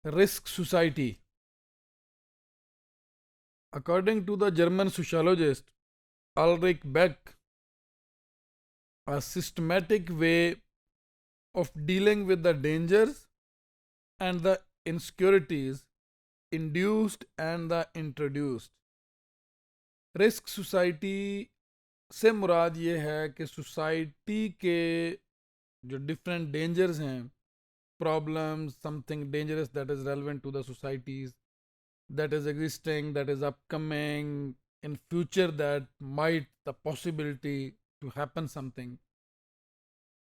Risk society. According to the German sociologist Ulrich Beck, a systematic way of dealing with the dangers and the insecurities induced and the introduced. Risk society से मुराद ये है कि society के जो different dangers हैं, problems, something dangerous that is relevant to the societies that is existing, that is upcoming, in future that might the possibility to happen something.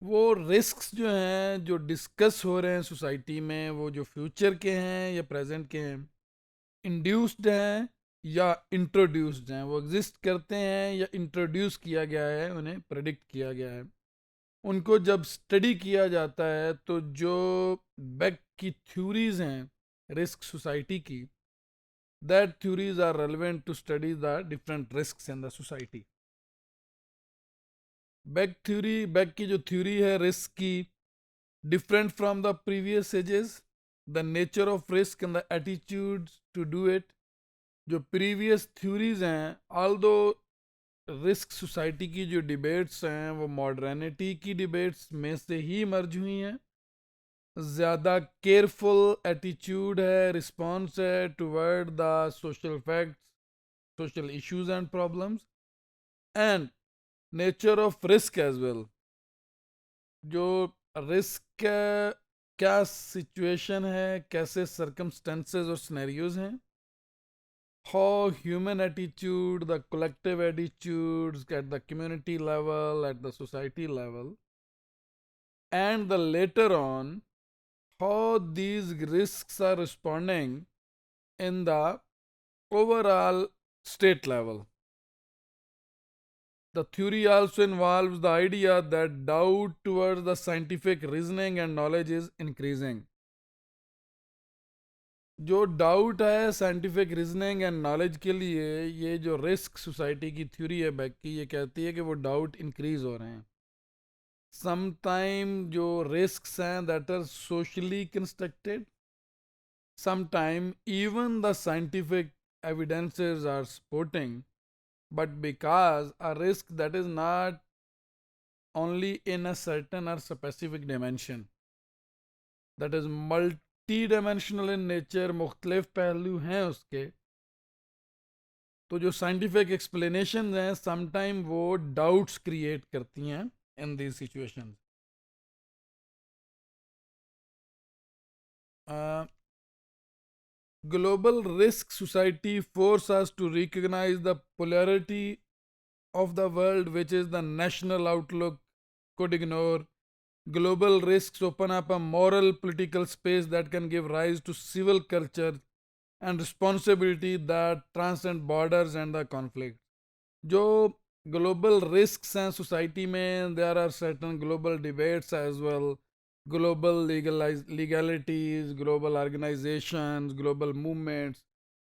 वो risks जो हैं जो डिस्कस हो रहे हैं सोसाइटी में, वो जो फ्यूचर के हैं या प्रेजेंट के हैं, इंड्यूस्ड हैं या इंट्रोड्यूस्ड हैं, वो एग्जिस्ट करते हैं या इंट्रोड्यूस किया गया है, उन्हें प्रेडिक्ट किया गया है। उनको जब स्टडी किया जाता है तो जो बेक की थ्योरीज हैं रिस्क सोसाइटी की, that theories are relevant to study the different risks in the society. Beck की जो थ्योरी है रिस्क की, different from the previous ages, the nature of risk and the attitude to do it. जो previous theories हैं, although risk society की जो debates हैं वो मॉडर्निटी की डिबेट्स में से ही मर्ज हुई हैं। ज़्यादा केयरफुल एटीट्यूड है, रिस्पॉन्स है toward the social facts, social issues and problems, and nature of risk as well. जो रिस्क क्या सिचुएशन है, कैसे सर्कमस्टेंसेस और सिनेरियोज हैं, how human attitude, the collective attitudes at the community level, at the society level, and the later on how these risks are responding in the overall state level. The theory also involves the idea that doubt towards the scientific reasoning and knowledge is increasing. जो doubt है scientific reasoning and knowledge के लिए, ये जो risk society की theory है back की, ये कहती है कि वो डाउट इंक्रीज हो रहे हैं। समटाइम जो रिस्क्स हैं that are socially constructed, sometime even the scientific evidences are supporting, but because a risk that is not only in a certain or specific dimension, that is multi-dimensional in nature, मुख्तलिफ पहलू हैं उसके, तो जो scientific explanation हैं sometime वो doubts create करती हैं in these situations. Global Risk Society forces us to recognize the polarity of the world, which is the national outlook could ignore. Global risks open up a moral political space that can give rise to civil culture and responsibility that transcend borders and the conflict. जो global risks हैं society में, there are certain global debates as well, global legalities, global organizations, global movements.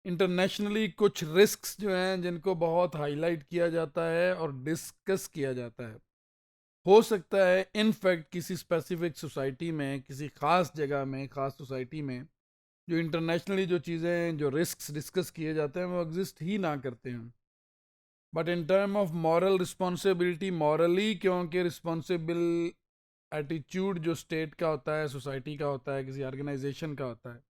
Internationally कुछ risks जो हैं जिनको बहुत highlight किया जाता है और डिस्कस किया जाता है। हो सकता है इनफैक्ट किसी स्पेसिफिक सोसाइटी में, किसी ख़ास जगह में, ख़ास सोसाइटी में जो इंटरनेशनली जो चीज़ें, जो रिस्क्स डिस्कस किए जाते हैं वो एग्जिस्ट ही ना करते हैं। But in term of moral responsibility, morally क्योंकि रिस्पॉन्सिबल एटीट्यूड जो स्टेट का होता है, सोसाइटी का होता है, किसी ऑर्गेनाइजेशन का होता है,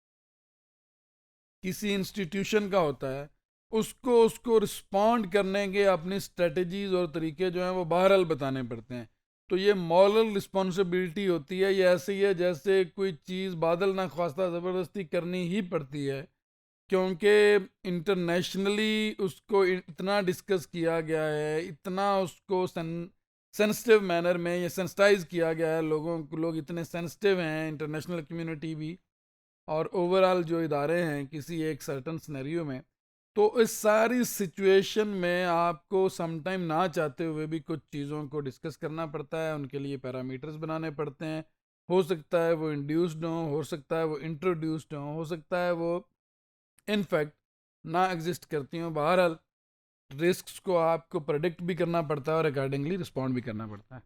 किसी इंस्टीट्यूशन का होता है, उसको रिस्पॉन्ड करने के अपनी स्ट्रेटजीज और तरीके जो हैं वो बहरहाल बताने पड़ते हैं। तो ये मॉरल रिस्पॉन्सिबिलिटी होती है, ये ऐसे ही है जैसे कोई चीज़ बादल ना ख्वास्ता ज़बरदस्ती करनी ही पड़ती है, क्योंकि इंटरनेशनली उसको इतना डिस्कस किया गया है, इतना उसको सेंसिटिव मैनर में ये सेंसिटाइज किया गया है, लोग इतने सेंसिटिव हैं, इंटरनेशनल कम्युनिटी भी और ओवरऑल जो इदारे हैं किसी एक सर्टन सिनेरियो में। तो इस सारी सिचुएशन में आपको समटाइम ना चाहते हुए भी कुछ चीज़ों को डिस्कस करना पड़ता है, उनके लिए पैरामीटर्स बनाने पड़ते हैं। हो सकता है वो इंड्यूस्ड हो सकता है वो इंट्रोड्यूस्ड हो सकता है वो इनफैक्ट ना एग्जिस्ट करती हूँ। बहरहाल रिस्क को आपको प्रेडिक्ट भी करना पड़ता है और अकॉर्डिंगली रिस्पॉन्ड भी करना पड़ता है।